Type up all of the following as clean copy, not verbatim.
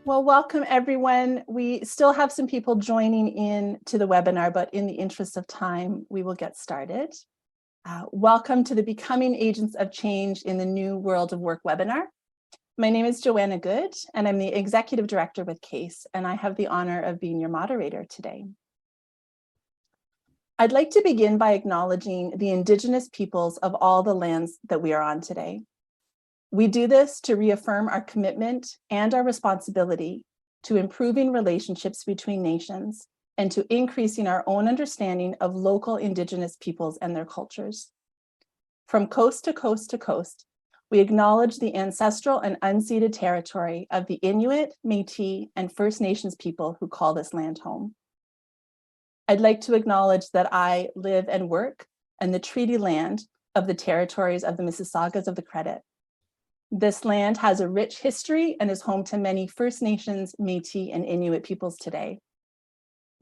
Well, welcome everyone. We still have some people joining in to the webinar, but in the interest of time, we will get started. Welcome to the Becoming Agents of Change in the New World of Work webinar. My name is Joanna Good, and I'm the Executive Director with CASE, and I have the honor of being your moderator today. I'd like to begin by acknowledging the Indigenous peoples of all the lands that we are on today. We do this to reaffirm our commitment and our responsibility to improving relationships between nations and to increasing our own understanding of local Indigenous peoples and their cultures. From coast to coast to coast, we acknowledge the ancestral and unceded territory of the Inuit, Métis, and First Nations people who call this land home. I'd like to acknowledge that I live and work in the treaty land of the territories of the Mississaugas of the Credit. This land has a rich history and is home to many First Nations, Métis, and Inuit peoples today.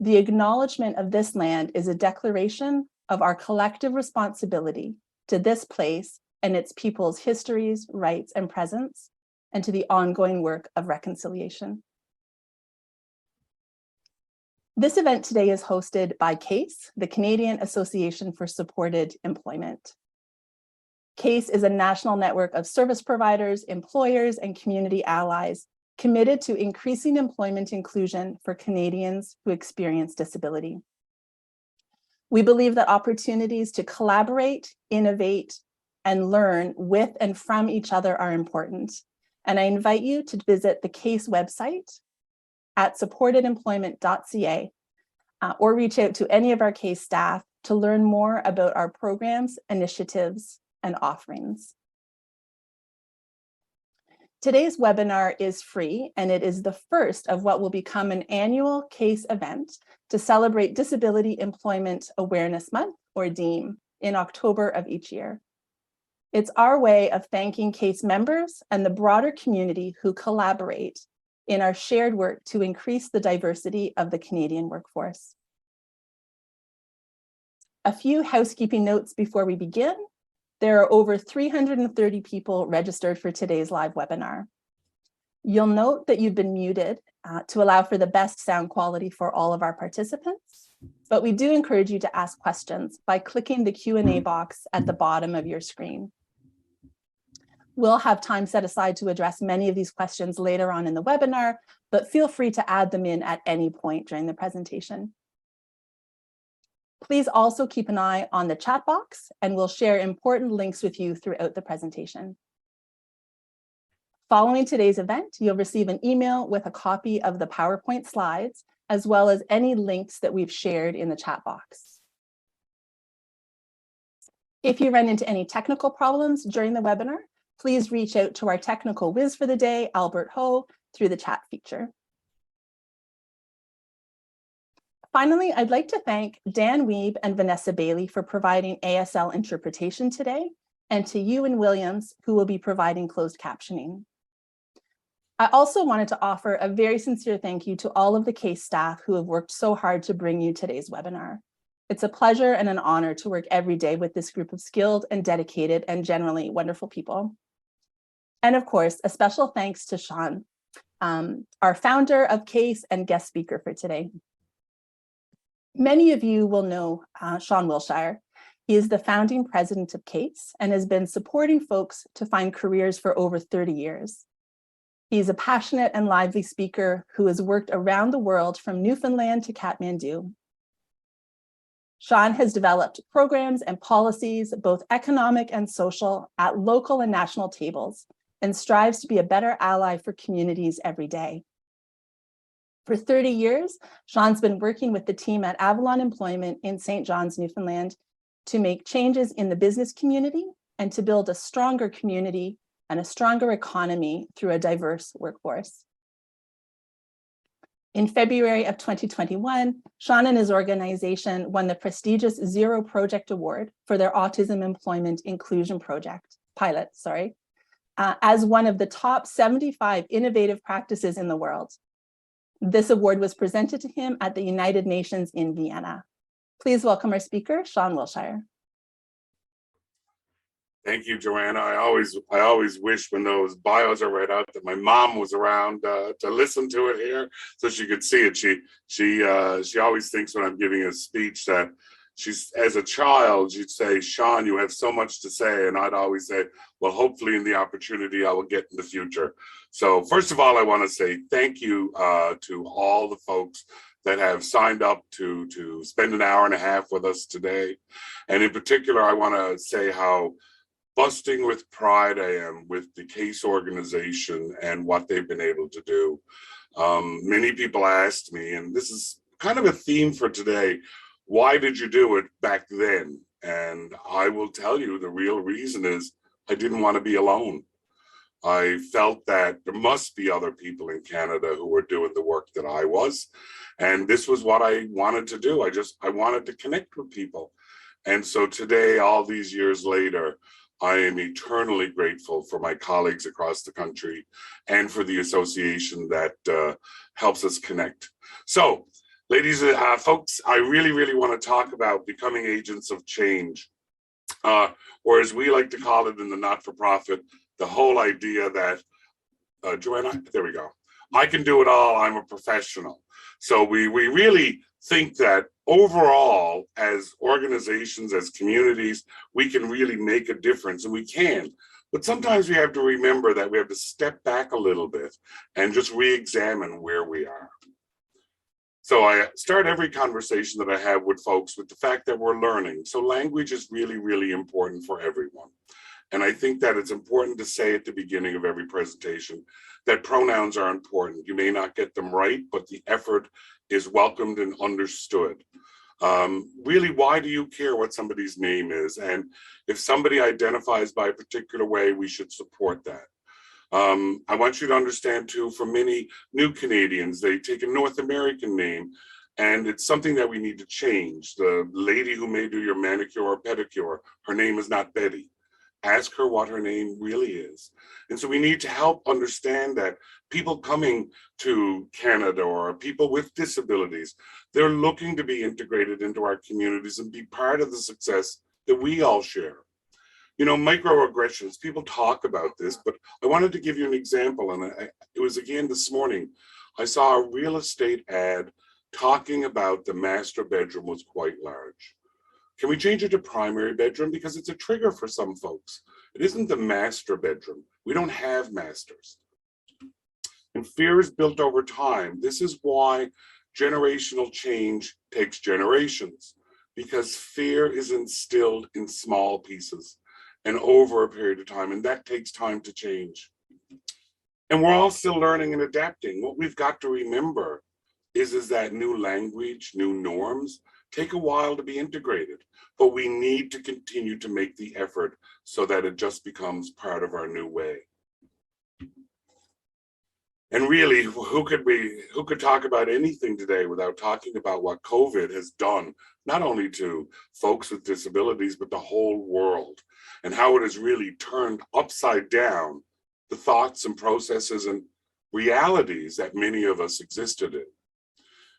The acknowledgement of this land is a declaration of our collective responsibility to this place and its people's histories, rights, and presence, and to the ongoing work of reconciliation. This event today is hosted by CASE, the Canadian Association for Supported Employment. CASE is a national network of service providers, employers, and community allies committed to increasing employment inclusion for Canadians who experience disability. We believe that opportunities to collaborate, innovate, and learn with and from each other are important. And I invite you to visit the CASE website at supportedemployment.ca or reach out to any of our CASE staff to learn more about our programs, initiatives, and offerings. Today's webinar is free, and it is the first of what will become an annual CASE event to celebrate Disability Employment Awareness Month, or DEAM, in October of each year. It's our way of thanking CASE members and the broader community who collaborate in our shared work to increase the diversity of the Canadian workforce. A few housekeeping notes before we begin. There are over 330 people registered for today's live webinar. You'll note that you've been muted to allow for the best sound quality for all of our participants, but we do encourage you to ask questions by clicking the Q&A box at the bottom of your screen. We'll have time set aside to address many of these questions later on in the webinar, but feel free to add them in at any point during the presentation. Please also keep an eye on the chat box, and we'll share important links with you throughout the presentation. Following today's event, you'll receive an email with a copy of the PowerPoint slides, as well as any links that we've shared in the chat box. If you run into any technical problems during the webinar, please reach out to our technical whiz for the day, Albert Ho, through the chat feature. Finally, I'd like to thank Dan Weeb and Vanessa Bailey for providing ASL interpretation today, and to Ewan Williams, who will be providing closed captioning. I also wanted to offer a very sincere thank you to all of the CASE staff who have worked so hard to bring you today's webinar. It's a pleasure and an honor to work every day with this group of skilled and dedicated and generally wonderful people. And of course, a special thanks to Sean, our founder of CASE and guest speaker for today. Many of you will know Sean Wilshire. He is the founding president of CASE and has been supporting folks to find careers for over 30 years. He's a passionate and lively speaker who has worked around the world from Newfoundland to Kathmandu. Sean has developed programs and policies, both economic and social, at local and national tables, and strives to be a better ally for communities every day. For 30 years, Sean's been working with the team at Avalon Employment in St. John's, Newfoundland, to make changes in the business community and to build a stronger community and a stronger economy through a diverse workforce. In February of 2021, Sean and his organization won the prestigious Zero Project Award for their Autism Employment Inclusion pilot, as one of the top 75 innovative practices in the world. This award was presented to him at the United Nations in Vienna. Please welcome our speaker, Sean Wilshire. Thank you, Joanna. I always wish when those bios are read out that my mom was around to listen to it here, so she could see it. She always thinks when I'm giving a speech that she's, as a child, she'd say, "Sean, you have so much to say," and I'd always say, "Well, hopefully, in the opportunity I will get in the future." So, first of all, I want to say thank you to all the folks that have signed up to spend an hour and a half with us today, and in particular, I want to say how busting with pride I am with the CASE organization and what they've been able to do. Many people asked me, and this is kind of a theme for today, why did you do it back then? And I will tell you the real reason is I didn't want to be alone. I felt that there must be other people in Canada who were doing the work that I was. And this was what I wanted to do. I wanted to connect with people. And so today, all these years later, I am eternally grateful for my colleagues across the country and for the association that helps us connect. So, ladies and folks, I really want to talk about becoming agents of change, or as we like to call it in the not-for-profit, the whole idea that, Joanna, there we go. I can do it all, I'm a professional. So we really think that overall, as organizations, as communities, we can really make a difference, and we can. But sometimes we have to remember that we have to step back a little bit and just re-examine where we are. So I start every conversation that I have with folks with the fact that we're learning. So language is really important for everyone. And I think that it's important to say at the beginning of every presentation that pronouns are important. You may not get them right, but the effort is welcomed and understood. Really, why do you care what somebody's name is? And if somebody identifies by a particular way, we should support that. I want you to understand too, for many new Canadians, they take a North American name, and it's something that we need to change. The lady who may do your manicure or pedicure, her name is not Betty. Ask her what her name really is. And so we need to help understand that people coming to Canada or people with disabilities, they're looking to be integrated into our communities and be part of the success that we all share. You know, microaggressions, people talk about this, but I wanted to give you an example. And it was again this morning, I saw a real estate ad talking about the master bedroom was quite large. Can we change it to primary bedroom? Because it's a trigger for some folks. It isn't the master bedroom. We don't have masters. And fear is built over time. This is why generational change takes generations, because fear is instilled in small pieces and over a period of time, and that takes time to change. And we're all still learning and adapting. What we've got to remember is that new language, new norms, take a while to be integrated, but we need to continue to make the effort so that it just becomes part of our new way. And really, who could talk about anything today without talking about what COVID has done, not only to folks with disabilities, but the whole world, and how it has really turned upside down the thoughts and processes and realities that many of us existed in.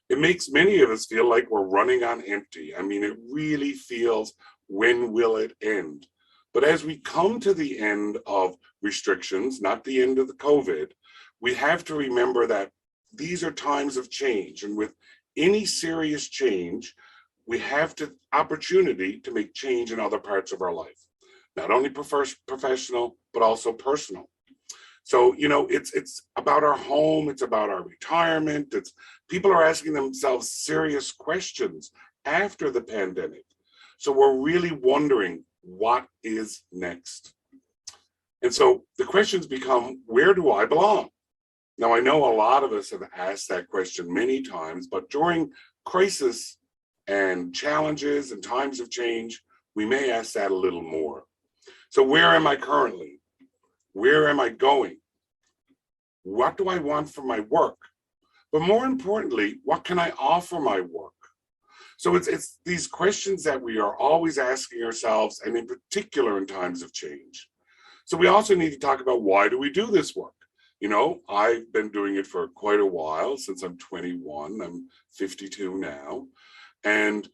It makes many of us feel like we're running on empty. I mean, it really feels, when will it end? But as we come to the end of restrictions, not the end of the COVID, we have to remember that these are times of change. And with any serious change, we have the opportunity to make change in other parts of our life, not only professional, but also personal. So, you know, it's about our home, it's about our retirement. People are asking themselves serious questions after the pandemic. So we're really wondering, what is next? And so the questions become, where do I belong? Now, I know a lot of us have asked that question many times, but during crisis and challenges and times of change, we may ask that a little more. So where am I currently? Where am I going? What do I want for my work? But more importantly, what can I offer my work? So it's these questions that we are always asking ourselves, and in particular in times of change. So we also need to talk about, why do we do this work? You know, I've been doing it for quite a while, since I'm 21, I'm 52 now. And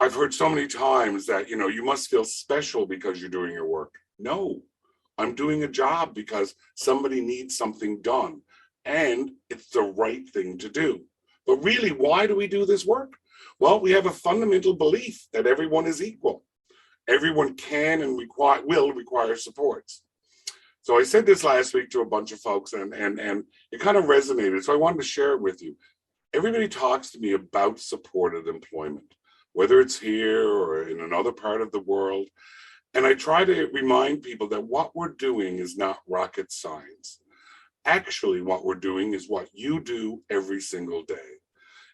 I've heard so many times that, you must feel special because you're doing your work. No, I'm doing a job because somebody needs something done and it's the right thing to do. But really, why do we do this work? Well, we have a fundamental belief that everyone is equal. Everyone can and will require supports. So I said this last week to a bunch of folks and it kind of resonated. So I wanted to share it with you. Everybody talks to me about supported employment, whether it's here or in another part of the world. And I try to remind people that what we're doing is not rocket science. Actually, what we're doing is what you do every single day.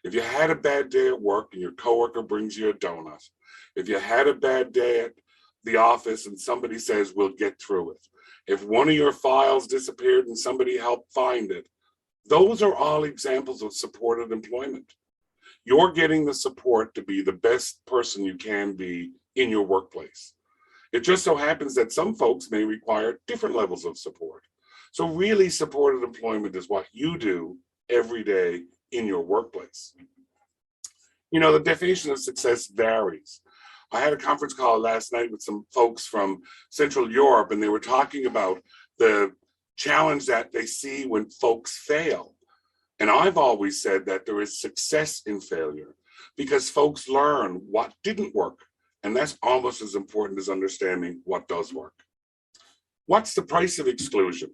If you had a bad day at work and your coworker brings you a donut, if you had a bad day at the office and somebody says, we'll get through it, if one of your files disappeared and somebody helped find it, those are all examples of supported employment. You're getting the support to be the best person you can be in your workplace. It just so happens that some folks may require different levels of support. So really, supported employment is what you do every day in your workplace. The definition of success varies. I had a conference call last night with some folks from Central Europe, and they were talking about the challenge that they see when folks fail. And I've always said that there is success in failure because folks learn what didn't work. And that's almost as important as understanding what does work. What's the price of exclusion?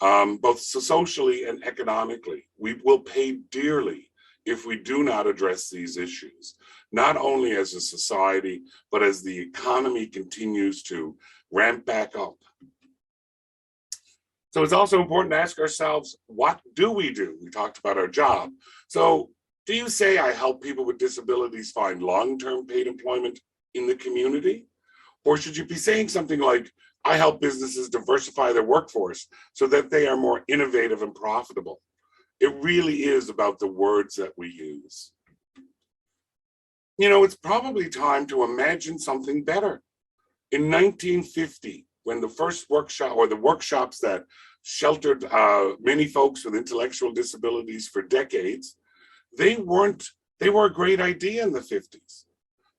Both socially and economically, we will pay dearly if we do not address these issues, not only as a society, but as the economy continues to ramp back up. So it's also important to ask ourselves, what do? We talked about our job. So do you say I help people with disabilities find long-term paid employment in the community? Or should you be saying something like, I help businesses diversify their workforce so that they are more innovative and profitable? It really is about the words that we use. It's probably time to imagine something better. In 1950, when the first workshop or the workshops that sheltered many folks with intellectual disabilities for decades, they were a great idea in the 50s.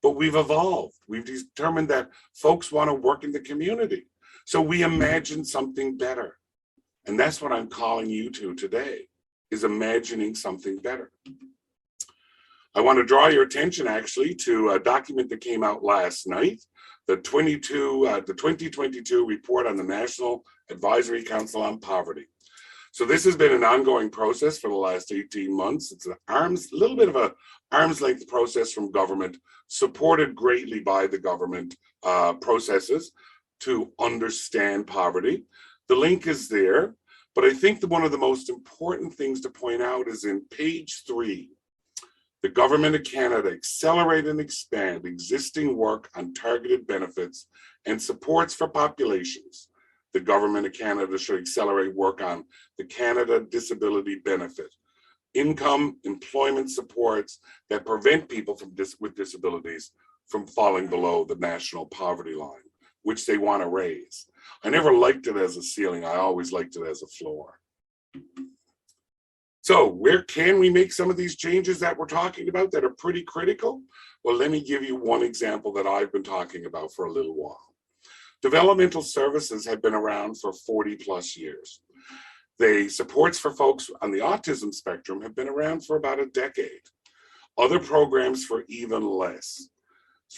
But we've evolved. We've determined that folks want to work in the community. So we imagine something better. And that's what I'm calling you to today, is imagining something better. I want to draw your attention actually to a document that came out last night, the 2022 report on the National Advisory Council on Poverty. So this has been an ongoing process for the last 18 months. It's a little bit of an arm's length process from government, supported greatly by the government processes to understand poverty. The link is there, but I think that one of the most important things to point out is in page 3. The Government of Canada accelerate and expand existing work on targeted benefits and supports for populations. The Government of Canada should accelerate work on the Canada Disability Benefit, income employment supports that prevent people with disabilities from falling below the national poverty line, which they want to raise. I never liked it as a ceiling. I always liked it as a floor. So where can we make some of these changes that we're talking about that are pretty critical? Well, let me give you one example that I've been talking about for a little while. Developmental services have been around for 40 plus years. The supports for folks on the autism spectrum have been around for about a decade. Other programs for even less.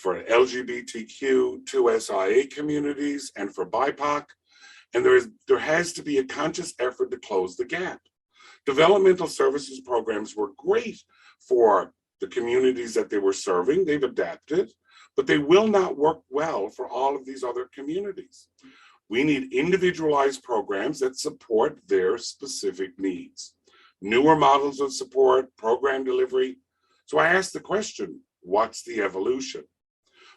For LGBTQ, 2SIA communities, and for BIPOC. And there has to be a conscious effort to close the gap. Developmental services programs were great for the communities that they were serving. They've adapted, but they will not work well for all of these other communities. We need individualized programs that support their specific needs. Newer models of support, program delivery. So I asked the question, what's the evolution?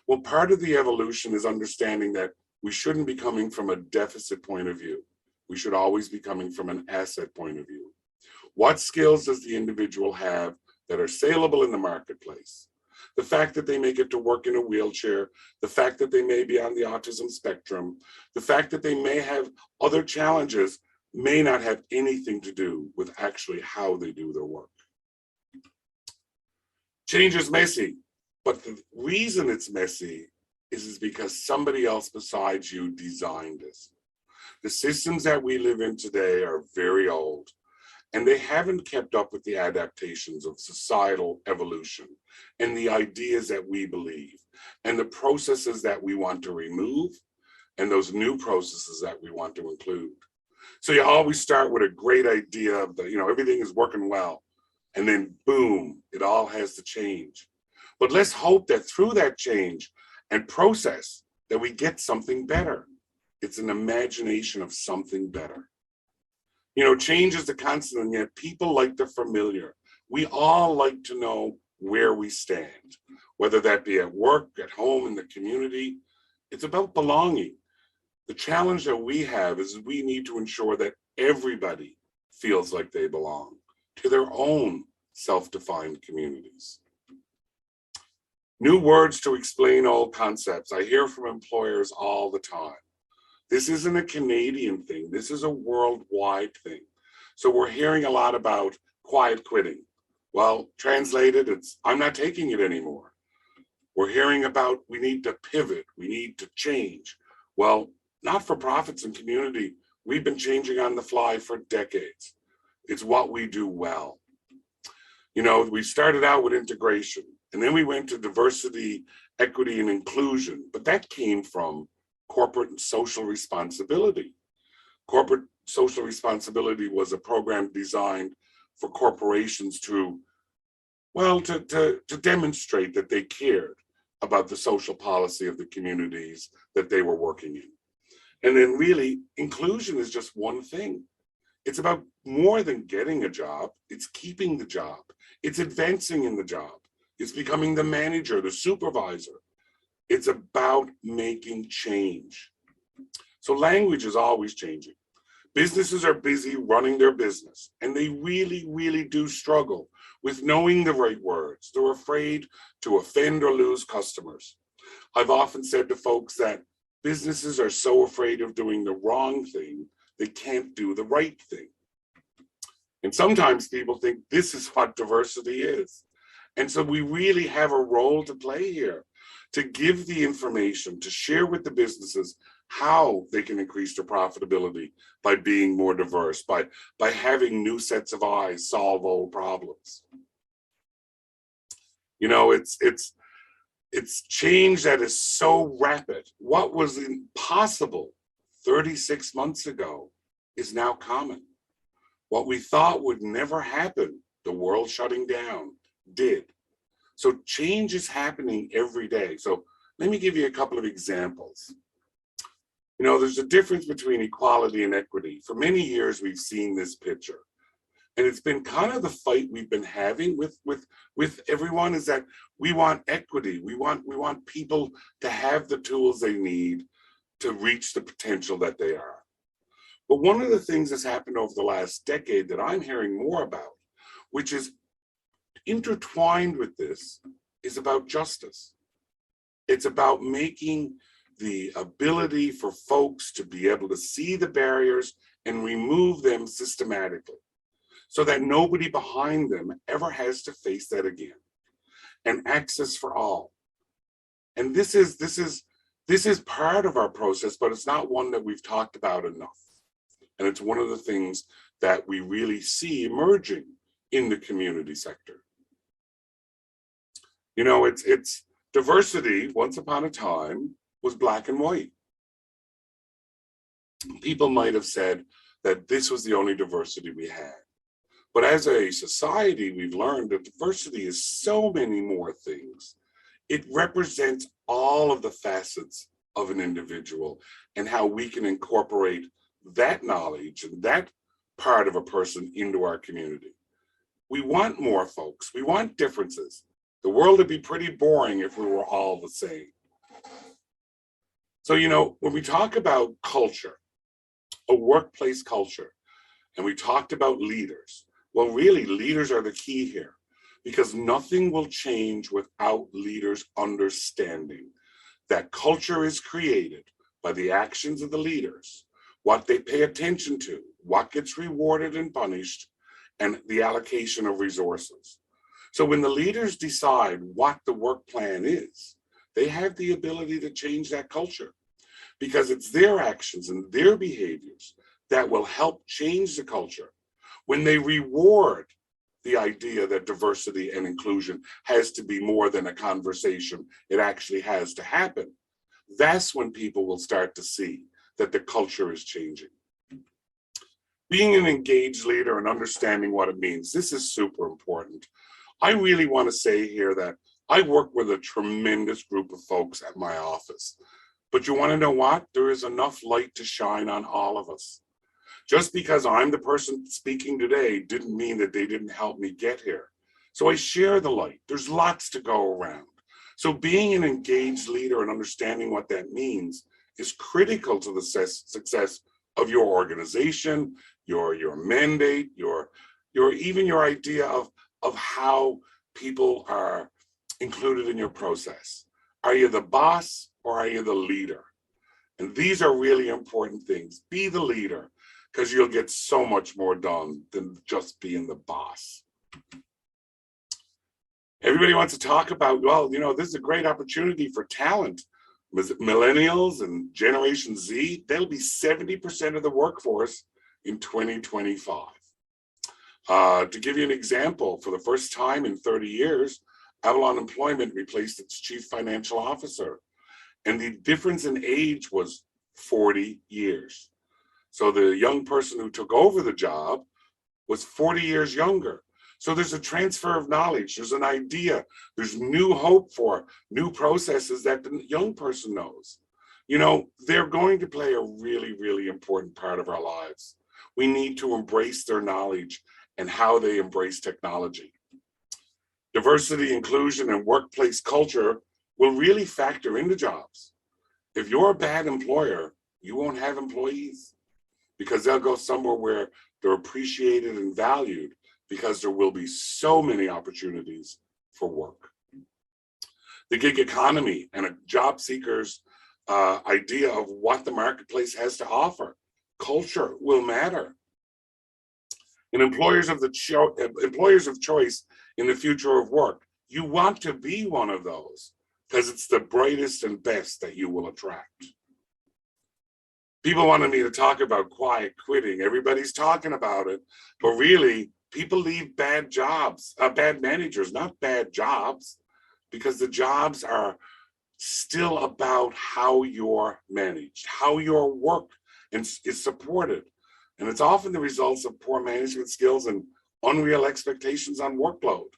Well, part of the evolution is understanding that we shouldn't be coming from a deficit point of view. We should always be coming from an asset point of view. What skills does the individual have that are saleable in the marketplace? The fact that they may get to work in a wheelchair, the fact that they may be on the autism spectrum, the fact that they may have other challenges may not have anything to do with actually how they do their work. Change is messy. But the reason it's messy is because somebody else besides you designed this. The systems that we live in today are very old, and they haven't kept up with the adaptations of societal evolution and the ideas that we believe and the processes that we want to remove and those new processes that we want to include. So you always start with a great idea of everything is working well, and then boom, it all has to change. But let's hope that through that change and process that we get something better. It's an imagination of something better. Change is the constant, and yet people like the familiar. We all like to know where we stand, whether that be at work, at home, in the community. It's about belonging. The challenge that we have is we need to ensure that everybody feels like they belong to their own self-defined communities. New words to explain old concepts. I hear from employers all the time. This isn't a Canadian thing. This is a worldwide thing. So we're hearing a lot about quiet quitting. Well, translated, it's I'm not taking it anymore. We're hearing about we need to pivot, we need to change. Well, not-for-profits and community, we've been changing on the fly for decades. It's what we do well. We started out with integration, and then we went to diversity, equity, and inclusion, but that came from corporate and social responsibility. Corporate social responsibility was a program designed for corporations to demonstrate that they cared about the social policy of the communities that they were working in. And then really, inclusion is just one thing. It's about more than getting a job. It's keeping the job. It's advancing in the job. It's becoming the manager, the supervisor. It's about making change. So language is always changing. Businesses are busy running their business, and they really, really do struggle with knowing the right words. They're afraid to offend or lose customers. I've often said to folks that businesses are so afraid of doing the wrong thing, they can't do the right thing. And sometimes people think this is what diversity is. And so we really have a role to play here, to give the information, to share with the businesses how they can increase their profitability by being more diverse, by having new sets of eyes solve old problems. It's change that is so rapid. What was impossible 36 months ago is now common. What we thought would never happen, the world shutting down, did. So change is happening every day. So let me give you a couple of examples. There's a difference between equality and equity. For many years, we've seen this picture. And it's been kind of the fight we've been having with everyone, is that we want equity. We want people to have the tools they need to reach the potential that they are. But one of the things that's happened over the last decade that I'm hearing more about, which is intertwined with this, is about justice. It's about making the ability for folks to be able to see the barriers and remove them systematically, so that nobody behind them ever has to face that again. And access for all. And this is part of our process, but it's not one that we've talked about enough. And it's one of the things that we really see emerging in the community sector. It's diversity, once upon a time, was black and white. People might have said that this was the only diversity we had. But as a society, we've learned that diversity is so many more things. It represents all of the facets of an individual and how we can incorporate that knowledge and that part of a person into our community. We want more folks. We want differences. The world would be pretty boring if we were all the same. So, when we talk about culture, a workplace culture, and we talked about leaders, well, really, leaders are the key here, because nothing will change without leaders understanding that culture is created by the actions of the leaders, what they pay attention to, what gets rewarded and punished, and the allocation of resources. So when the leaders decide what the work plan is, they have the ability to change that culture, because it's their actions and their behaviors that will help change the culture. When they reward the idea that diversity and inclusion has to be more than a conversation, it actually has to happen, that's when people will start to see that the culture is changing. Being an engaged leader and understanding what it means, this is super important. I really want to say here that I work with a tremendous group of folks at my office. But you want to know what? There is enough light to shine on all of us. Just because I'm the person speaking today didn't mean that they didn't help me get here. So I share the light. There's lots to go around. So being an engaged leader and understanding what that means is critical to the success of your organization, your mandate, even your idea of how people are included in your process. Are you the boss or are you the leader? And these are really important things. Be the leader, because you'll get so much more done than just being the boss. Everybody wants to talk about, well, this is a great opportunity for talent. Millennials and Generation Z, they'll be 70% of the workforce in 2025. To give you an example, for the first time in 30 years, Avalon Employment replaced its chief financial officer, and the difference in age was 40 years. So the young person who took over the job was 40 years younger. So there's a transfer of knowledge, there's an idea, there's new hope for new processes that the young person knows. They're going to play a really, really important part of our lives. We need to embrace their knowledge and how they embrace technology. Diversity, inclusion, and workplace culture will really factor into jobs. If you're a bad employer, you won't have employees, because they'll go somewhere where they're appreciated and valued, because there will be so many opportunities for work. The gig economy and a job seeker's idea of what the marketplace has to offer. Culture will matter. And employers of choice in the future of work, you want to be one of those, because it's the brightest and best that you will attract. People wanted me to talk about quiet quitting. Everybody's talking about it, but really, people leave bad jobs, bad managers, not bad jobs, because the jobs are still about how you're managed, how your work is supported. And it's often the results of poor management skills and unreal expectations on workload.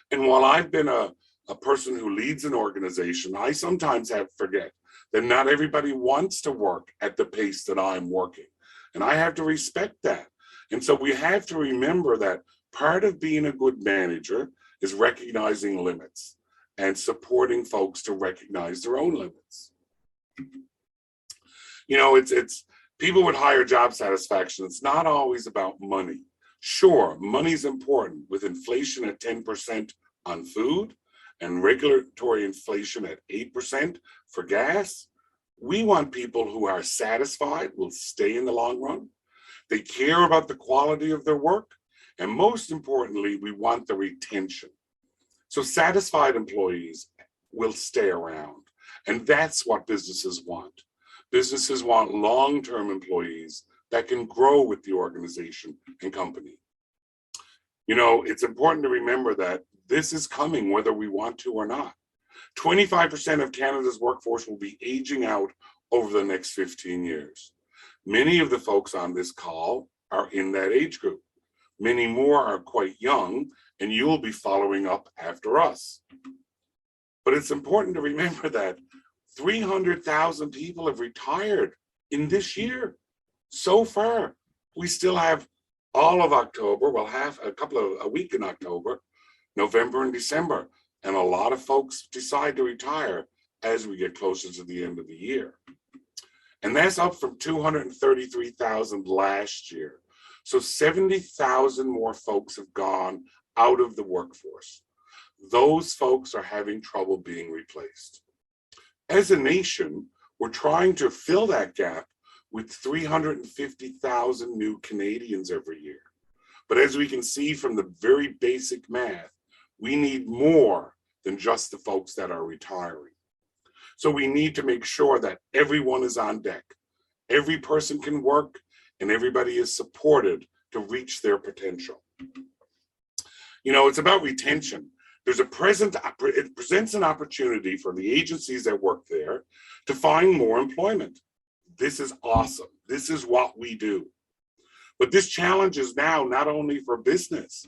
And while I've been a person who leads an organization, I sometimes forget that not everybody wants to work at the pace that I'm working. And I have to respect that. And so we have to remember that part of being a good manager is recognizing limits and supporting folks to recognize their own limits. It's people with higher job satisfaction. It's not always about money. Sure, money's important. With inflation at 10% on food and regulatory inflation at 8% for gas, we want people who are satisfied, will stay in the long run. They care about the quality of their work. And most importantly, we want the retention. So satisfied employees will stay around. And that's what businesses want. Businesses want long-term employees that can grow with the organization and company. It's important to remember that this is coming whether we want to or not. 25% of Canada's workforce will be aging out over the next 15 years. Many of the folks on this call are in that age group. Many more are quite young, and you'll be following up after us. But it's important to remember that 300,000 people have retired in this year. So far, we still have all of October, a week in October, November and December. And a lot of folks decide to retire as we get closer to the end of the year. And that's up from 233,000 last year. So 70,000 more folks have gone out of the workforce. Those folks are having trouble being replaced. As a nation, we're trying to fill that gap with 350,000 new Canadians every year. But as we can see from the very basic math, We need more than just the folks that are retiring. So we need to make sure that everyone is on deck. Every person can work and everybody is supported to reach their potential. You know, it's about retention. It presents an opportunity for the agencies that work there to find more employment. This is awesome. This is what we do. But this challenge is now not only for business,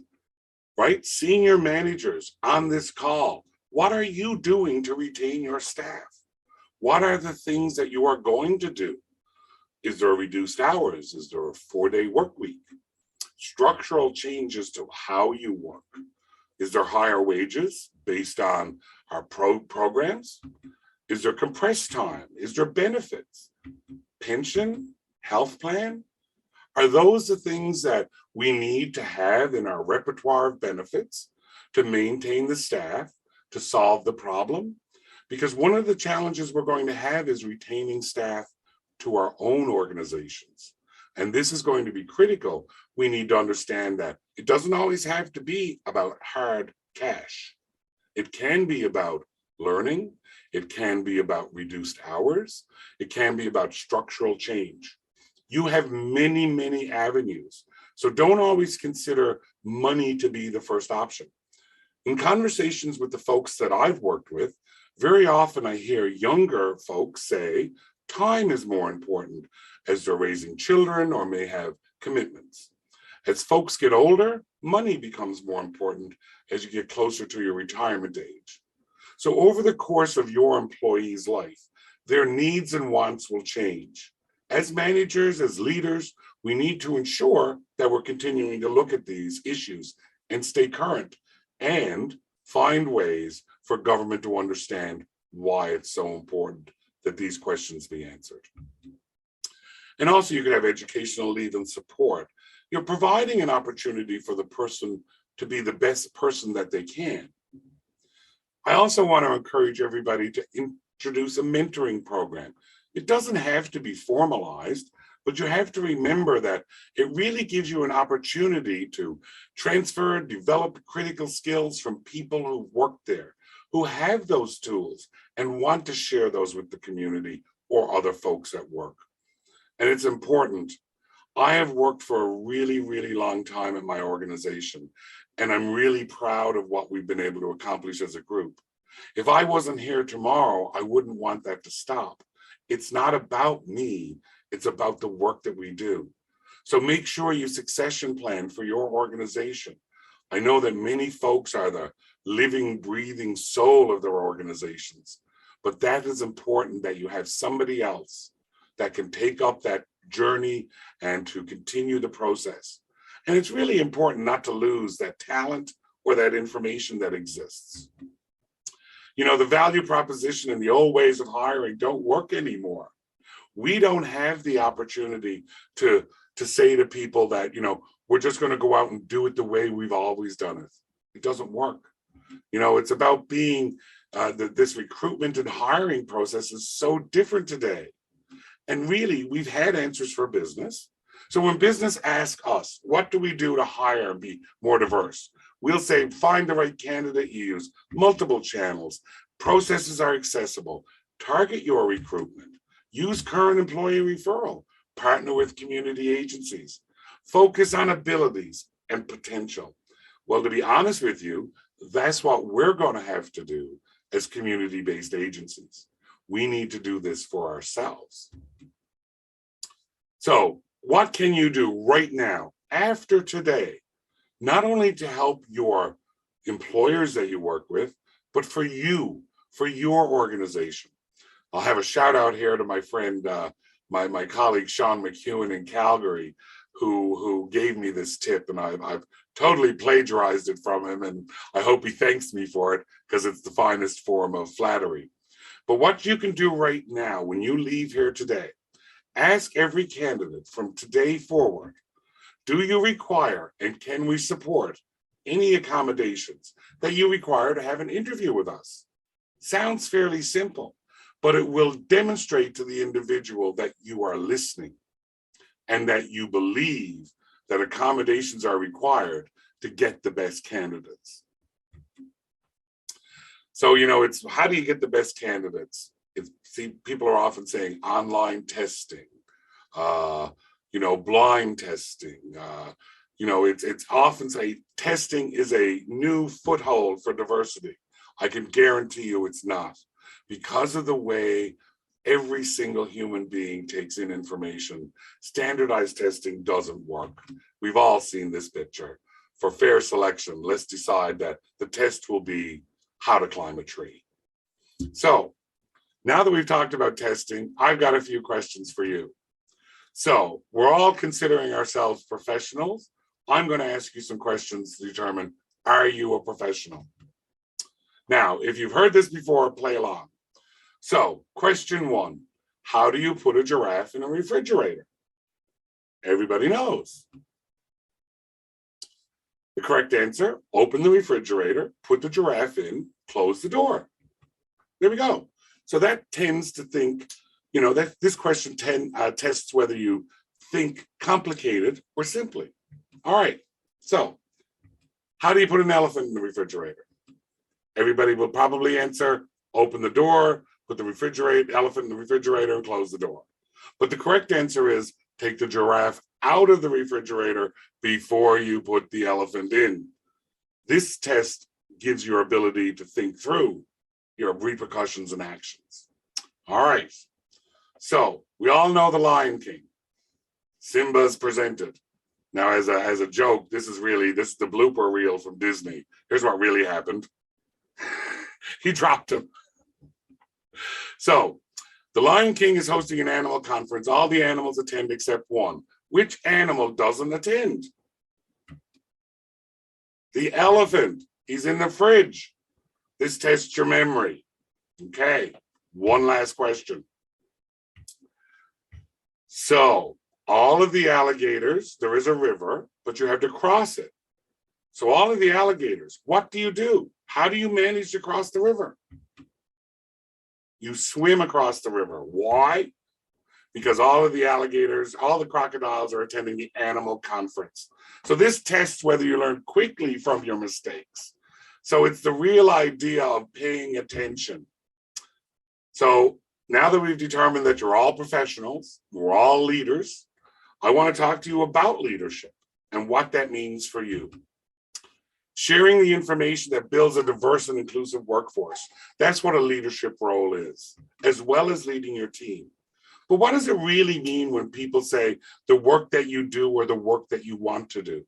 right? Senior managers on this call, what are you doing to retain your staff? What are the things that you are going to do? Is there reduced hours? Is there a 4-day work week? Structural changes to how you work. Is there higher wages based on our programs? Is there compressed time? Is there benefits? Pension? Health plan? Are those the things that we need to have in our repertoire of benefits to maintain the staff, to solve the problem? Because one of the challenges we're going to have is retaining staff to our own organizations. And this is going to be critical. We need to understand that it doesn't always have to be about hard cash. It can be about learning. It can be about reduced hours. It can be about structural change. You have many, many avenues. So don't always consider money to be the first option. In conversations with the folks that I've worked with, very often I hear younger folks say time is more important as they're raising children or may have commitments. As folks get older, money becomes more important as you get closer to your retirement age. So over the course of your employee's life, their needs and wants will change. As managers, as leaders, we need to ensure that we're continuing to look at these issues and stay current and find ways for government to understand why it's so important that these questions be answered. And also you could have educational leave and support. You're providing an opportunity for the person to be the best person that they can. I also want to encourage everybody to introduce a mentoring program. It doesn't have to be formalized, but you have to remember that it really gives you an opportunity to transfer, develop critical skills from people who work there, who have those tools and want to share those with the community or other folks at work. And it's important. I have worked for a really, really long time at my organization, and I'm really proud of what we've been able to accomplish as a group. If I wasn't here tomorrow, I wouldn't want that to stop. It's not about me, it's about the work that we do. So make sure you succession plan for your organization. I know that many folks are the living, breathing soul of their organizations, but that is important that you have somebody else that can take up that journey and to continue the process. And it's really important not to lose that talent or that information that exists. You know, the value proposition and the old ways of hiring don't work anymore. We don't have the opportunity to say to people that, you know, we're just going to go out and do it the way we've always done it. It doesn't work. You know, it's about being, this recruitment and hiring process is so different today. And really, we've had answers for business. So when business asks us, what do we do to hire and be more diverse? We'll say, find the right candidate, you use multiple channels, processes are accessible, target your recruitment, use current employee referral, partner with community agencies, focus on abilities and potential. Well, to be honest with you, that's what we're going to have to do as community-based agencies. We need to do this for ourselves. So what can you do right now, after today, not only to help your employers that you work with, but for you, for your organization? I'll have a shout out here to my friend, my colleague, Sean McEwen in Calgary, who gave me this tip, and I've totally plagiarized it from him, and I hope he thanks me for it because it's the finest form of flattery. But what you can do right now when you leave here today, ask every candidate from today forward, do you require and can we support any accommodations that you require to have an interview with us? Sounds fairly simple, but it will demonstrate to the individual that you are listening and that you believe that accommodations are required to get the best candidates. So, it's how do you get the best candidates? People are often saying online testing, blind testing. It's often say testing is a new foothold for diversity. I can guarantee you it's not, because of the way every single human being takes in information. Standardized testing doesn't work. We've all seen this picture. For fair selection, let's decide that the test will be how to climb a tree. So now that we've talked about testing, I've got a few questions for you. So we're all considering ourselves professionals. I'm going to ask you some questions to determine, are you a professional? Now, if you've heard this before, play along. So question 1, how do you put a giraffe in a refrigerator? Everybody knows. The correct answer, open the refrigerator, put the giraffe in, close the door. There we go. So that tends to think, that this question tests whether you think complicated or simply. All right, so how do you put an elephant in the refrigerator? Everybody will probably answer, open the door, put the elephant in the refrigerator and close the door. But the correct answer is take the giraffe out of the refrigerator before you put the elephant in. This test gives your ability to think through your repercussions and actions. All right, so we all know the Lion King. Simba's presented. Now, as a joke, this is the blooper reel from Disney. Here's what really happened. He dropped him. So the Lion King is hosting an animal conference. All the animals attend except one. Which animal doesn't attend? The elephant. He's in the fridge. This tests your memory. Okay, one last question. So all of the alligators, there is a river, but you have to cross it. So all of the alligators, what do you do? How do you manage to cross the river? You swim across the river. Why? Because all of the alligators, all the crocodiles are attending the animal conference. So this tests whether you learn quickly from your mistakes. So it's the real idea of paying attention. So now that we've determined that you're all professionals, we're all leaders, I want to talk to you about leadership and what that means for you. Sharing the information that builds a diverse and inclusive workforce. That's what a leadership role is, as well as leading your team. But what does it really mean when people say the work that you do or the work that you want to do?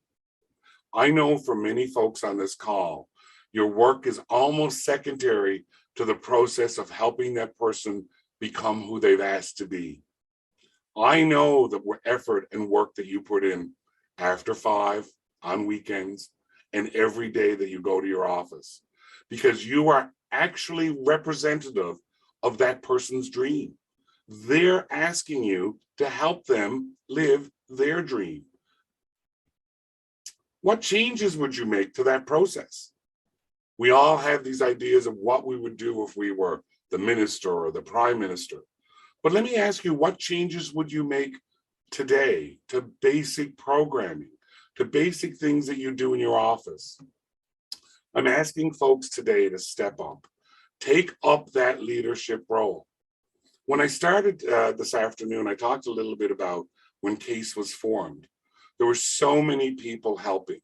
I know for many folks on this call, your work is almost secondary to the process of helping that person become who they've asked to be. I know the effort and work that you put in after 5, on weekends, and every day that you go to your office, because you are actually representative of that person's dream. They're asking you to help them live their dream. What changes would you make to that process? We all have these ideas of what we would do if we were the minister or the prime minister. But let me ask you, what changes would you make today to basic programming, to basic things that you do in your office? I'm asking folks today to step up, take up that leadership role. When I started this afternoon, I talked a little bit about when CASE was formed. There were so many people helping.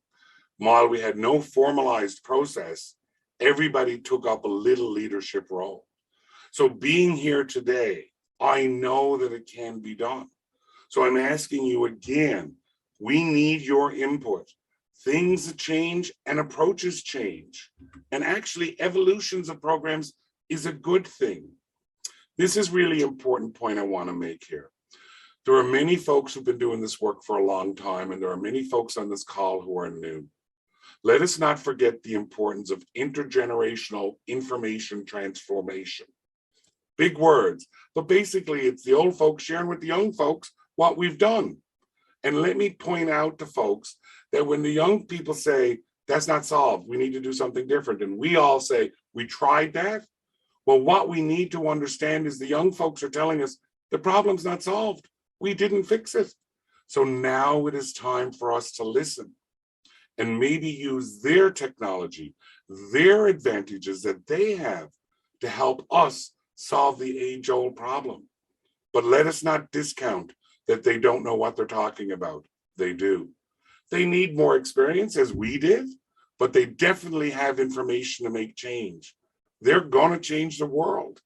While we had no formalized process, everybody took up a little leadership role. So being here today, I know that it can be done. So I'm asking you again, we need your input. Things change and approaches change. And actually, evolutions of programs is a good thing. This is really important point I want to make here. There are many folks who've been doing this work for a long time, and there are many folks on this call who are new. Let us not forget the importance of intergenerational information transformation. Big words, but basically it's the old folks sharing with the young folks what we've done. And let me point out to folks that when the young people say, that's not solved, we need to do something different, and we all say, we tried that. Well, what we need to understand is the young folks are telling us the problem's not solved. We didn't fix it. So now it is time for us to listen. and maybe use their technology, their advantages that they have to help us solve the age-old problem. But let us not discount that they don't know what they're talking about. They do. They need more experience, as we did, but they definitely have information to make change. They're going to change the world,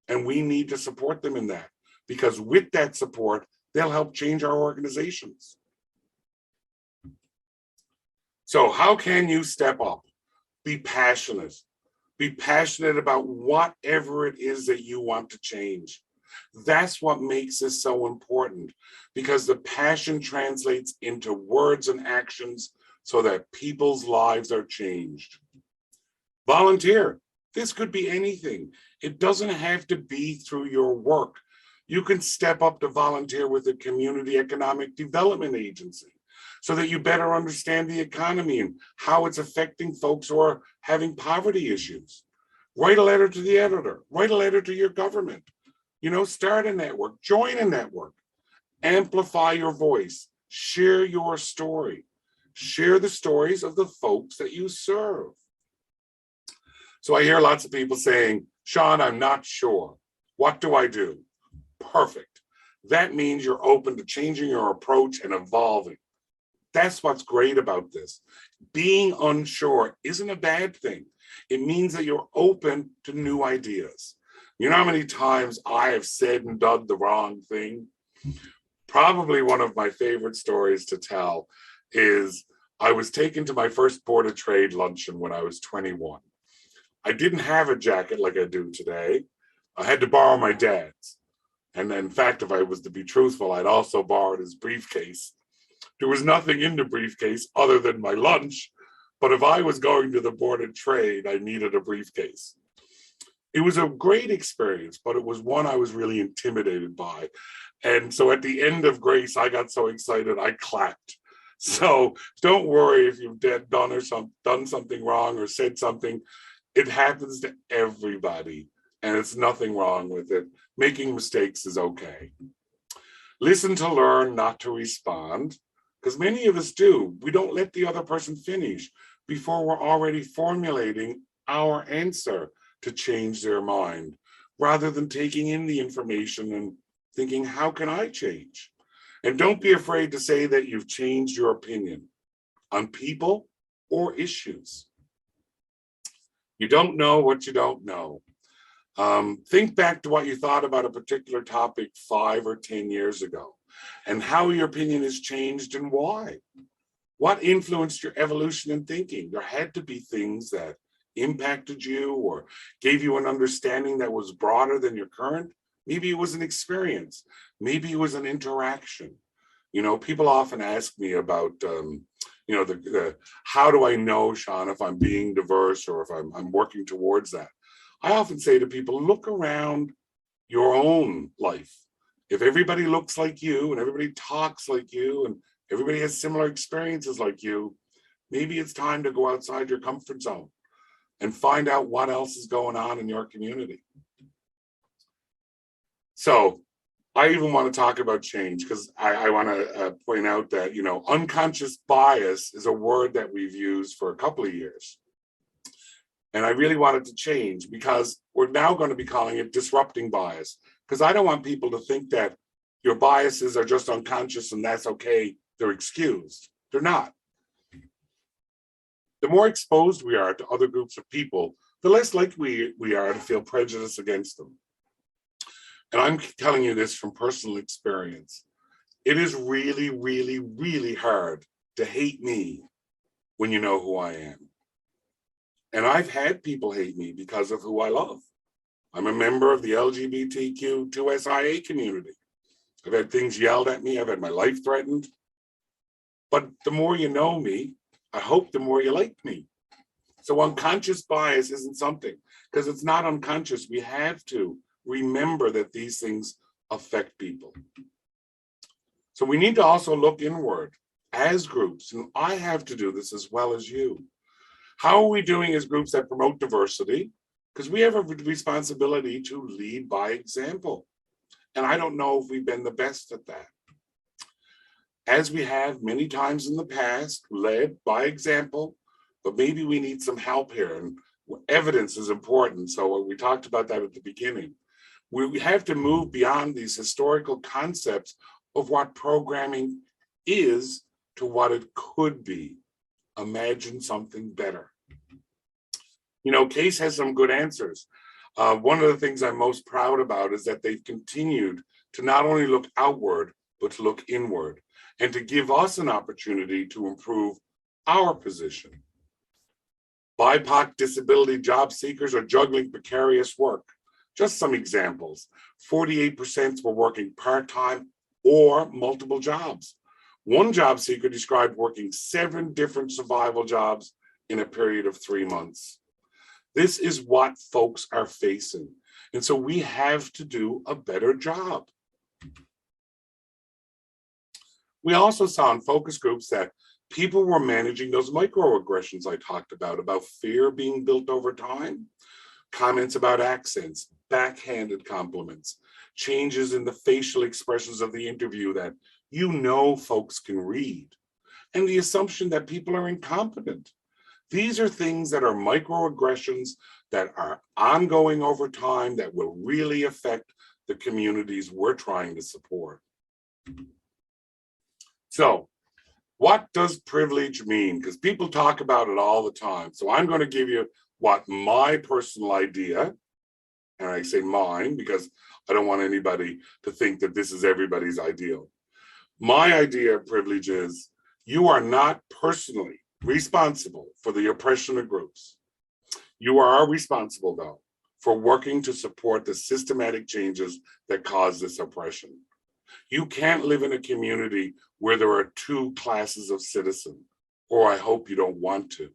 and we need to support them in that, because with that support, they'll help change our organizations. So how can you step up? Be passionate. Be passionate about whatever it is that you want to change. That's what makes this so important, because the passion translates into words and actions so that people's lives are changed. Volunteer. This could be anything. It doesn't have to be through your work. You can step up to volunteer with a community economic development agency so that you better understand the economy and how it's affecting folks who are having poverty issues. Write a letter to the editor. Write a letter to your government. Start a network, join a network, amplify your voice, share your story, share the stories of the folks that you serve. So I hear lots of people saying, Sean, I'm not sure. What do I do? Perfect. That means you're open to changing your approach and evolving. That's what's great about this. Being unsure isn't a bad thing. It means that you're open to new ideas. You know how many times I have said and done the wrong thing? Probably one of my favorite stories to tell is I was taken to my first Board of Trade luncheon when I was 21. I didn't have a jacket like I do today. I had to borrow my dad's. And in fact, if I was to be truthful, I'd also borrowed his briefcase. There was nothing in the briefcase other than my lunch. But if I was going to the Board of Trade, I needed a briefcase. It was a great experience, but it was one I was really intimidated by. And so at the end of grace, I got so excited, I clapped. So don't worry if you've done something wrong or said something. It happens to everybody, and it's nothing wrong with it. Making mistakes is okay. Listen to learn, not to respond, because many of us do. We don't let the other person finish before we're already formulating our answer to change their mind, rather than taking in the information and thinking, how can I change? And don't be afraid to say that you've changed your opinion on people or issues. You don't know what you don't know. Think back to what you thought about a particular topic 5 or 10 years ago and how your opinion has changed and why. What influenced your evolution in thinking? There had to be things that impacted you or gave you an understanding that was broader than your current. Maybe it was an experience. Maybe it was an interaction. People often ask me about, how do I know, Sean, if I'm being diverse or if I'm working towards that? I often say to people, look around your own life. If everybody looks like you and everybody talks like you and everybody has similar experiences like you, maybe it's time to go outside your comfort zone and find out what else is going on in your community. So I even want to talk about change because I want to point out that, unconscious bias is a word that we've used for a couple of years. And I really want it to change because we're now going to be calling it disrupting bias, because I don't want people to think that your biases are just unconscious and that's okay, they're excused. They're not. The more exposed we are to other groups of people, the less likely we are to feel prejudice against them. And I'm telling you this from personal experience. It is really, really, really hard to hate me when you know who I am. And I've had people hate me because of who I love. I'm a member of the LGBTQ2SIA community. I've had things yelled at me. I've had my life threatened. But the more you know me, I hope the more you like me. So unconscious bias isn't something, because it's not unconscious. We have to remember that these things affect people. So we need to also look inward as groups, and I have to do this as well as you. How are we doing as groups that promote diversity? Because we have a responsibility to lead by example. And I don't know if we've been the best at that. as we have many times in the past, led by example, but maybe we need some help here, and evidence is important. So we talked about that at the beginning. We have to move beyond these historical concepts of what programming is to what it could be. Imagine something better. You know, CASE has some good answers. One of the things I'm most proud about is that they've continued to not only look outward, but to look inward, and to give us an opportunity to improve our position. BIPOC disability job seekers are juggling precarious work. Just some examples. 48% were working part-time or multiple jobs. One job seeker described working 7 different survival jobs in a period of 3 months. This is what folks are facing. And so we have to do a better job. We also saw in focus groups that people were managing those microaggressions I talked about fear being built over time, comments about accents, backhanded compliments, changes in the facial expressions of the interview that you know folks can read, and the assumption that people are incompetent. These are things that are microaggressions that are ongoing over time that will really affect the communities we're trying to support. So, what does privilege mean? Because people talk about it all the time. So I'm going to give you what my personal idea, and I say mine because I don't want anybody to think that this is everybody's ideal. My idea of privilege is you are not personally responsible for the oppression of groups. You are responsible, though, for working to support the systematic changes that cause this oppression. You can't live in a community where there are 2 classes of citizen, or I hope you don't want to.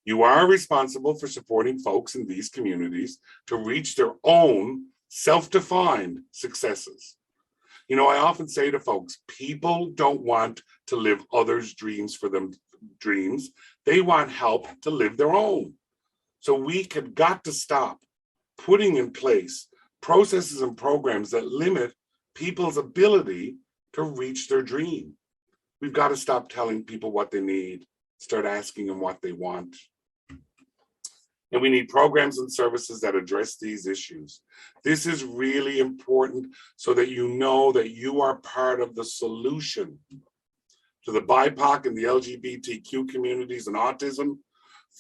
You are responsible for supporting folks in these communities to reach their own self-defined successes. You know, I often say to folks, people don't want to live others' dreams for them dreams. They want help to live their own. So we have got to stop putting in place processes and programs that limit people's ability to reach their dream. We've got to stop telling people what they need, start asking them what they want. And we need programs and services that address these issues. This is really important so that you know that you are part of the solution. To the BIPOC and the LGBTQ communities and autism,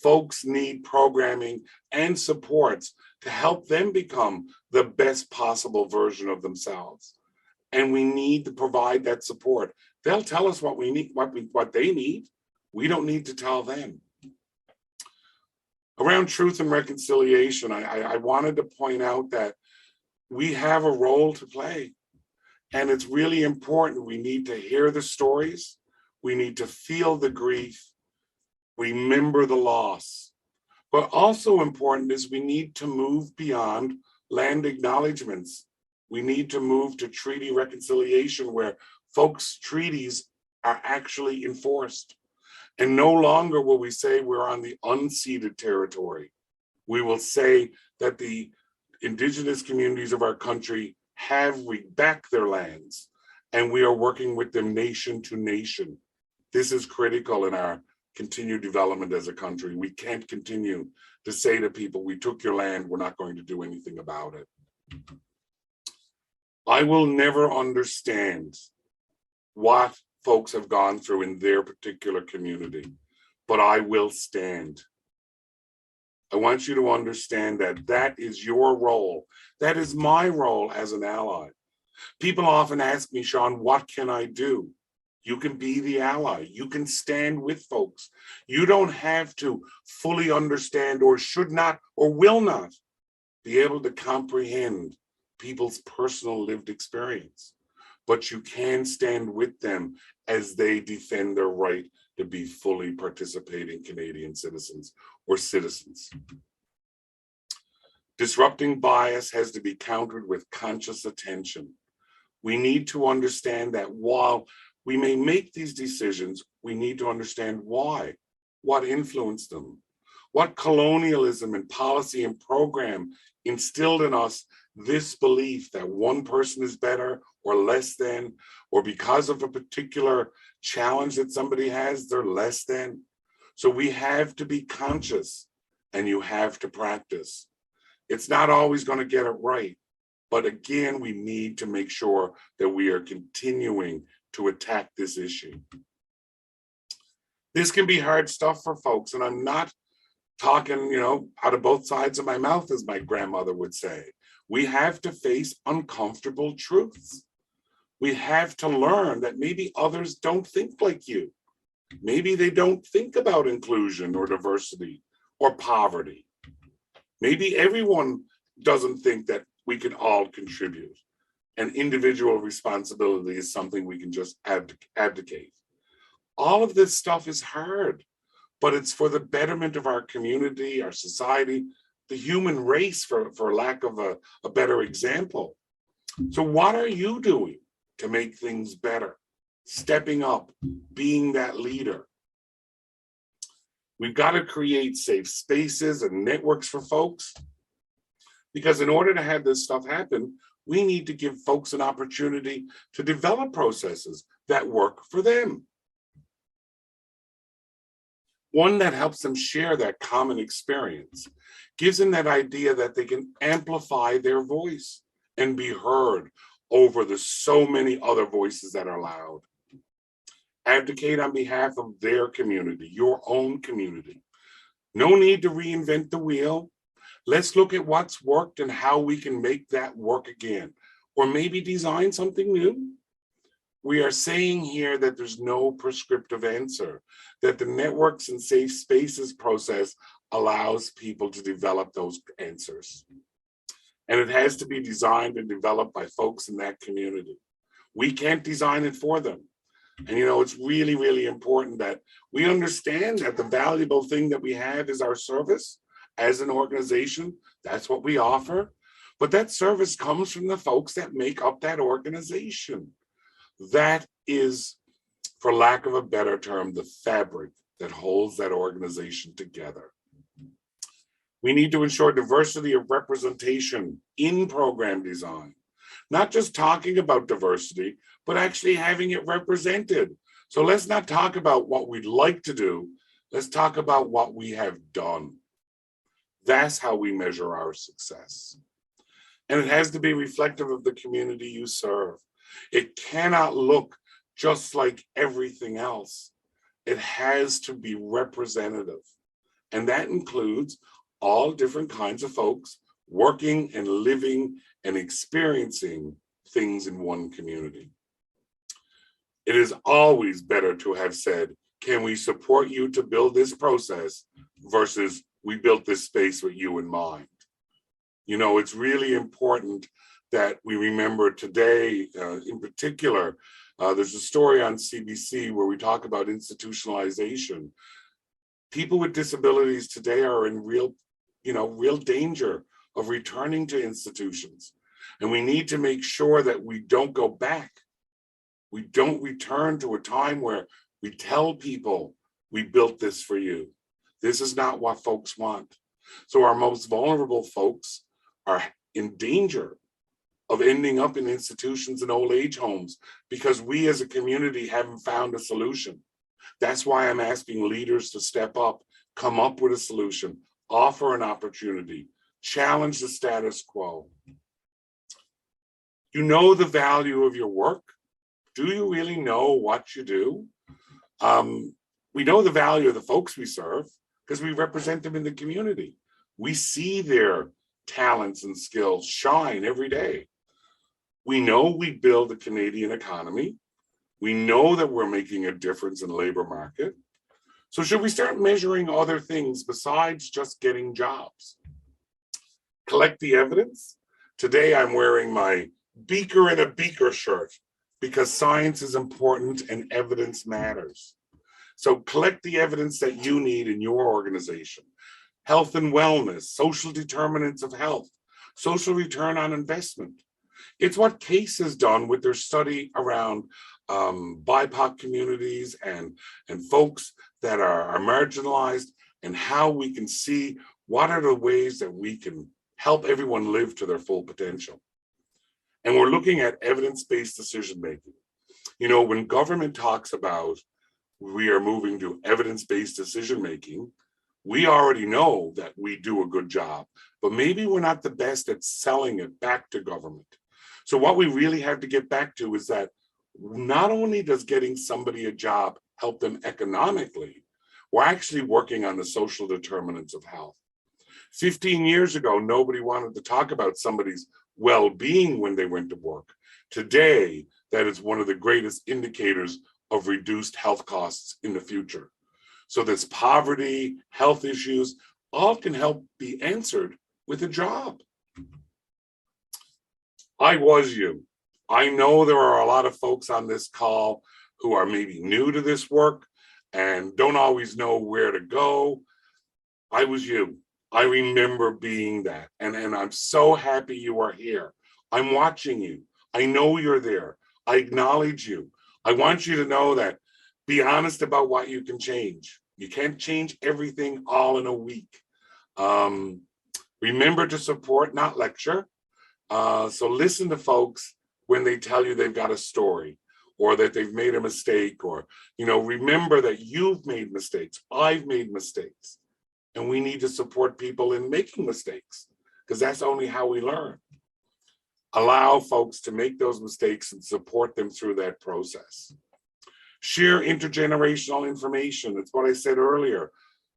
folks need programming and supports to help them become the best possible version of themselves. And we need to provide that support. They'll tell us what we need, what they need. We don't need to tell them. Around truth and reconciliation, I wanted to point out that we have a role to play. And it's really important. We need to hear the stories. We need to feel the grief, remember the loss. But also important is we need to move beyond land acknowledgements. We need to move to treaty reconciliation where folks' treaties are actually enforced. And no longer will we say we're on the unceded territory. We will say that the indigenous communities of our country have back their lands, and we are working with them nation to nation. This is critical in our continued development as a country. We can't continue to say to people, we took your land, we're not going to do anything about it. I will never understand what folks have gone through in their particular community, but I will stand. I want you to understand that that is your role. That is my role as an ally. People often ask me, Sean, what can I do? You can be the ally. You can stand with folks. You don't have to fully understand or should not or will not be able to comprehend people's personal lived experience, but you can stand with them as they defend their right to be fully participating Canadian citizens or citizens. Disrupting bias has to be countered with conscious attention. We need to understand that while we may make these decisions, we need to understand why, what influenced them, what colonialism and policy and program instilled in us this belief that one person is better or less than, or because of a particular challenge that somebody has, they're less than. So we have to be conscious, and you have to practice. It's not always going to get it right. But again, we need to make sure that we are continuing to attack this issue. This can be hard stuff for folks, and I'm not talking, out of both sides of my mouth, as my grandmother would say. We have to face uncomfortable truths. We have to learn that maybe others don't think like you. Maybe they don't think about inclusion or diversity or poverty. Maybe everyone doesn't think that we can all contribute, and individual responsibility is something we can just abdicate. All of this stuff is hard, but it's for the betterment of our community, our society, the human race, for lack of a better example. So what are you doing to make things better? Stepping up, being that leader. We've got to create safe spaces and networks for folks, because in order to have this stuff happen, we need to give folks an opportunity to develop processes that work for them. One that helps them share that common experience, gives them that idea that they can amplify their voice and be heard over the so many other voices that are loud. Advocate on behalf of their community, your own community. No need to reinvent the wheel. Let's look at what's worked and how we can make that work again, or maybe design something new. We are saying here that there's no prescriptive answer, that the networks and safe spaces process allows people to develop those answers. And it has to be designed and developed by folks in that community. We can't design it for them. And it's really, really important that we understand that the valuable thing that we have is our service as an organization. That's what we offer. But that service comes from the folks that make up that organization. That is, for lack of a better term, the fabric that holds that organization together. We need to ensure diversity of representation in program design, not just talking about diversity, but actually having it represented. So let's not talk about what we'd like to do. Let's talk about what we have done. That's how we measure our success. And it has to be reflective of the community you serve. It cannot look just like everything else. It has to be representative. And that includes all different kinds of folks working and living and experiencing things in one community. It is always better to have said, can we support you to build this process versus we built this space with you in mind. It's really important that we remember today, in particular, there's a story on CBC where we talk about institutionalization. People with disabilities today are in real danger of returning to institutions. And we need to make sure that we don't go back. We don't return to a time where we tell people we built this for you. This is not what folks want. So our most vulnerable folks are in danger of ending up in institutions and old age homes because we as a community haven't found a solution. That's why I'm asking leaders to step up, come up with a solution, offer an opportunity, challenge the status quo. You know the value of your work. Do you really know what you do? We know the value of the folks we serve because we represent them in the community. We see their talents and skills shine every day. We know we build the Canadian economy. We know that we're making a difference in the labor market. So should we start measuring other things besides just getting jobs? Collect the evidence. Today I'm wearing my beaker in a beaker shirt because science is important and evidence matters. So collect the evidence that you need in your organization. Health and wellness, social determinants of health, social return on investment. It's what CASE has done with their study around BIPOC communities and folks that are marginalized, and how we can see what are the ways that we can help everyone live to their full potential. And we're looking at evidence-based decision-making. You know, when government talks about we are moving to evidence-based decision-making, we already know that we do a good job, but maybe we're not the best at selling it back to government. So what we really have to get back to is that not only does getting somebody a job help them economically, we're actually working on the social determinants of health. 15 years ago, nobody wanted to talk about somebody's well-being when they went to work. Today, that is one of the greatest indicators of reduced health costs in the future. So this poverty, health issues, all can help be answered with a job. I was you. I know there are a lot of folks on this call who are maybe new to this work and don't always know where to go. I was you. I remember being that. And I'm so happy you are here. I'm watching you. I know you're there. I acknowledge you. I want you to know that be honest about what you can change. You can't change everything all in a week. Remember to support, not lecture. So listen to folks when they tell you they've got a story or that they've made a mistake, or, you know, remember that you've made mistakes. I've made mistakes. And we need to support people in making mistakes because that's only how we learn. Allow folks to make those mistakes and support them through that process. Share intergenerational information. That's what I said earlier.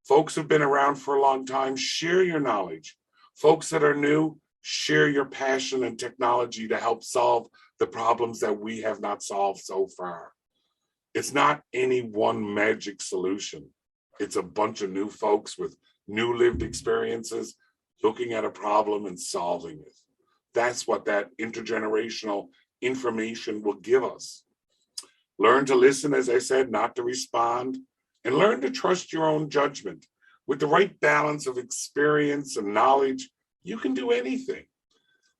Folks who've been around for a long time, share your knowledge. Folks that are new, share your passion and technology to help solve the problems that we have not solved so far. It's not any one magic solution. It's a bunch of new folks with new lived experiences looking at a problem and solving it. That's what that intergenerational information will give us. Learn to listen, as I said, not to respond, and learn to trust your own judgment. With the right balance of experience and knowledge, you can do anything.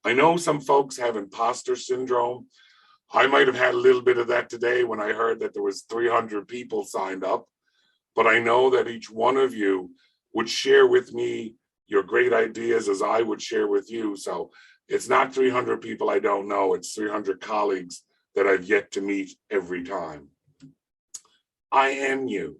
I know some folks have imposter syndrome. I might have had a little bit of that today when I heard that there was 300 people signed up, but I know that each one of you would share with me your great ideas as I would share with you. So it's not 300 people I don't know, it's 300 colleagues that I've yet to meet every time. I am you.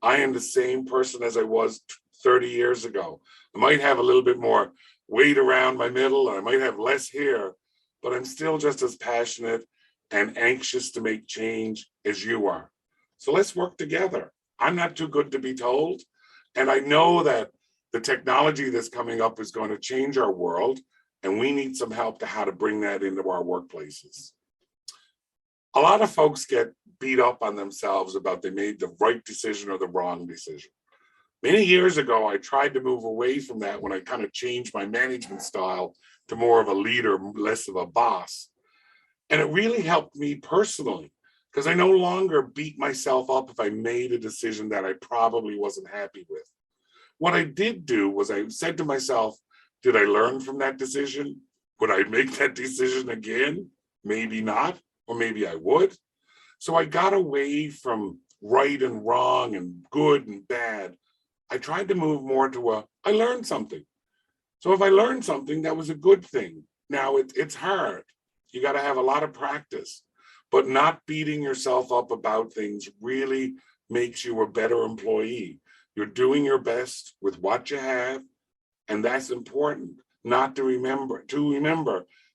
I am the same person as I was 30 years ago. I might have a little bit more weight around my middle, or I might have less hair, but I'm still just as passionate and anxious to make change as you are. So let's work together. I'm not too good to be told. And I know that the technology that's coming up is going to change our world, and we need some help to how to bring that into our workplaces. A lot of folks get beat up on themselves about they made the right decision or the wrong decision. Many years ago, I tried to move away from that when I kind of changed my management style to more of a leader, less of a boss. And it really helped me personally because I no longer beat myself up if I made a decision that I probably wasn't happy with. What I did do was I said to myself, did I learn from that decision? Would I make that decision again? Maybe not, or maybe I would. So I got away from right and wrong and good and bad. I tried to move more to I learned something. So if I learned something, that was a good thing. Now it's hard. You got to have a lot of practice, but not beating yourself up about things really makes you a better employee. You're doing your best with what you have, and that's important. Not to remember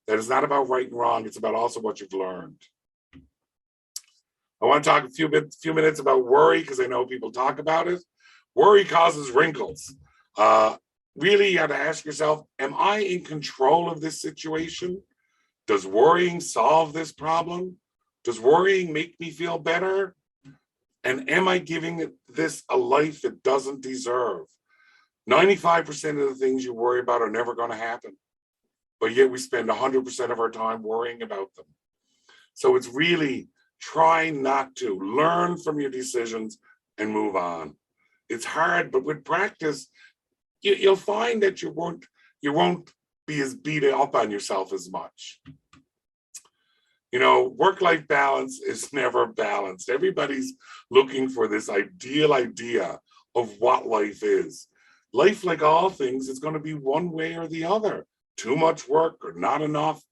that it's not about right and wrong. It's about also what you've learned. I want to talk a few minutes about worry because I know people talk about it. Worry causes wrinkles. Really, you have to ask yourself, am I in control of this situation? Does worrying solve this problem? Does worrying make me feel better? And am I giving this a life it doesn't deserve? 95% of the things you worry about are never going to happen, but yet we spend 100% of our time worrying about them. So it's really try not to learn from your decisions and move on. It's hard, but with practice, you'll find that you won't be as beat up on yourself as much. You know, work-life balance is never balanced. Everybody's looking for this ideal idea of what life is. Life, like all things, is going to be one way or the other, too much work or not enough.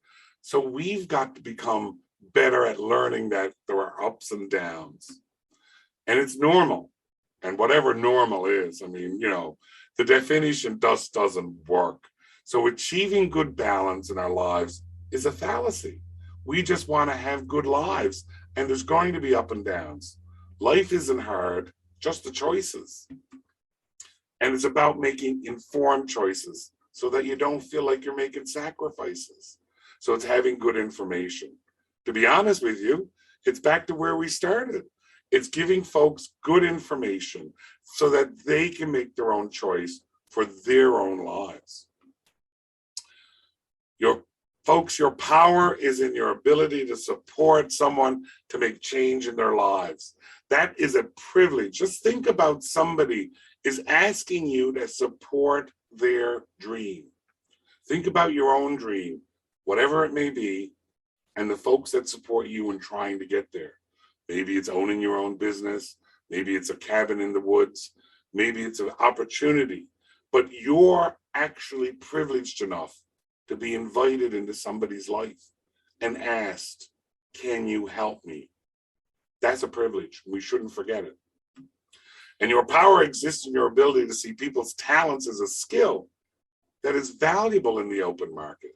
So we've got to become better at learning that there are ups and downs. And it's normal. And whatever normal is, I mean, the definition just doesn't work. So achieving good balance in our lives is a fallacy. We just want to have good lives, and there's going to be up and downs. Life isn't hard, just the choices. And it's about making informed choices so that you don't feel like you're making sacrifices. So it's having good information. To be honest with you, it's back to where we started. It's giving folks good information so that they can make their own choice for their own lives. Your power is in your ability to support someone to make change in their lives. That is a privilege. Just think about somebody is asking you to support their dream. Think about your own dream, whatever it may be, and the folks that support you in trying to get there. Maybe it's owning your own business. Maybe it's a cabin in the woods. Maybe it's an opportunity, but you're actually privileged enough to be invited into somebody's life and asked, can you help me? That's a privilege. We shouldn't forget it. And your power exists in your ability to see people's talents as a skill that is valuable in the open market,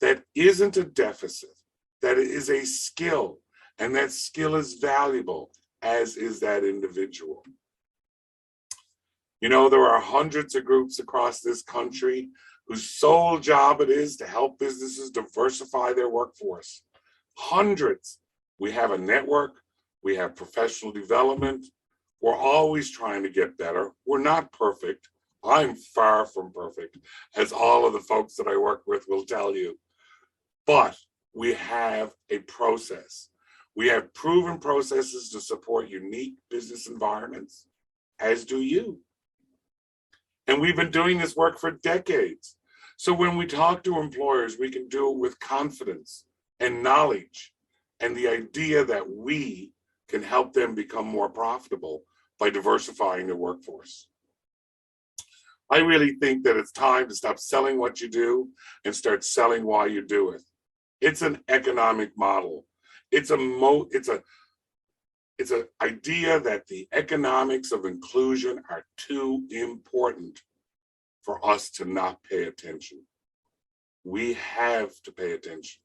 that isn't a deficit, that it is a skill, and that skill is valuable, as is that individual. There are hundreds of groups across this country whose sole job it is to help businesses diversify their workforce. Hundreds. We have a network. We have professional development. We're always trying to get better. We're not perfect. I'm far from perfect, as all of the folks that I work with will tell you. But we have a process. We have proven processes to support unique business environments, as do you. And we've been doing this work for decades. So when we talk to employers, we can do it with confidence and knowledge and the idea that we can help them become more profitable by diversifying their workforce. I really think that it's time to stop selling what you do and start selling why you do it. It's an economic model. It's an idea that the economics of inclusion are too important for us to not pay attention. We have to pay attention.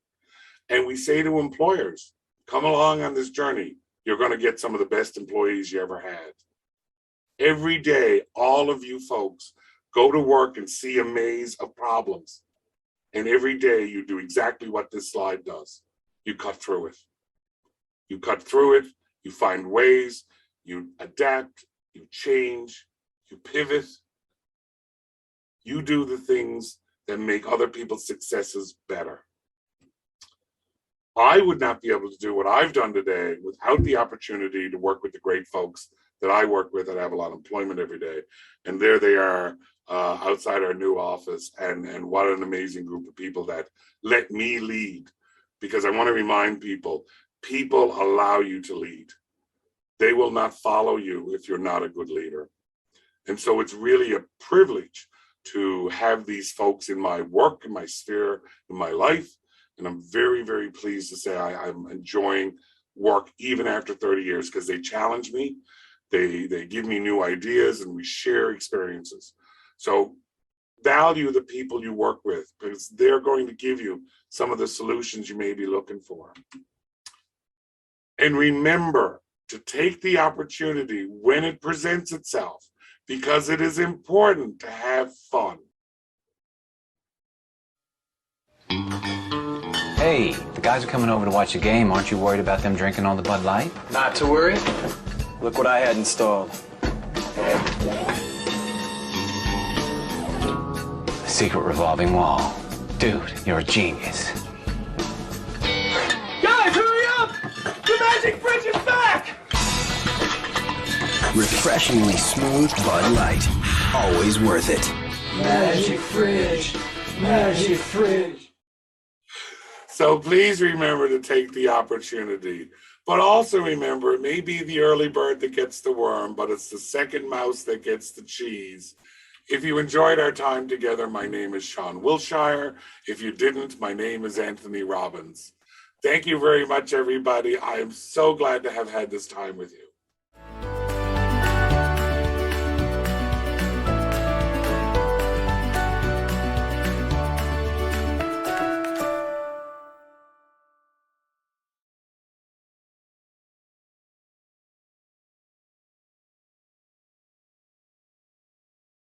And we say to employers, come along on this journey. You're going to get some of the best employees you ever had. Every day, all of you folks go to work and see a maze of problems. And every day you do exactly what this slide does. You cut through it. You cut through it, you find ways, you adapt, you change, you pivot. You do the things that make other people's successes better. I would not be able to do what I've done today without the opportunity to work with the great folks that I work with that have a lot of employment every day. And there they are outside our new office. And what an amazing group of people that let me lead. Because I want to remind people allow you to lead. They will not follow you if you're not a good leader. And so it's really a privilege to have these folks in my work, in my sphere, in my life. And I'm very, very pleased to say I'm enjoying work even after 30 years because they challenge me. They give me new ideas and we share experiences. So value the people you work with because they're going to give you some of the solutions you may be looking for. And remember to take the opportunity when it presents itself because it is important to have fun. Hey, the guys are coming over to watch the game. Aren't you worried about them drinking all the Bud Light? Not to worry. Look what I had installed. A secret revolving wall. Dude, you're a genius. Guys, hurry up! The magic fridge is back! Refreshingly smooth Bud Light. Always worth it. Magic fridge. Magic fridge. So please remember to take the opportunity. But also remember, it may be the early bird that gets the worm, but it's the second mouse that gets the cheese. If you enjoyed our time together, my name is Sean Wilshire. If you didn't, my name is Anthony Robbins. Thank you very much, everybody. I am so glad to have had this time with you.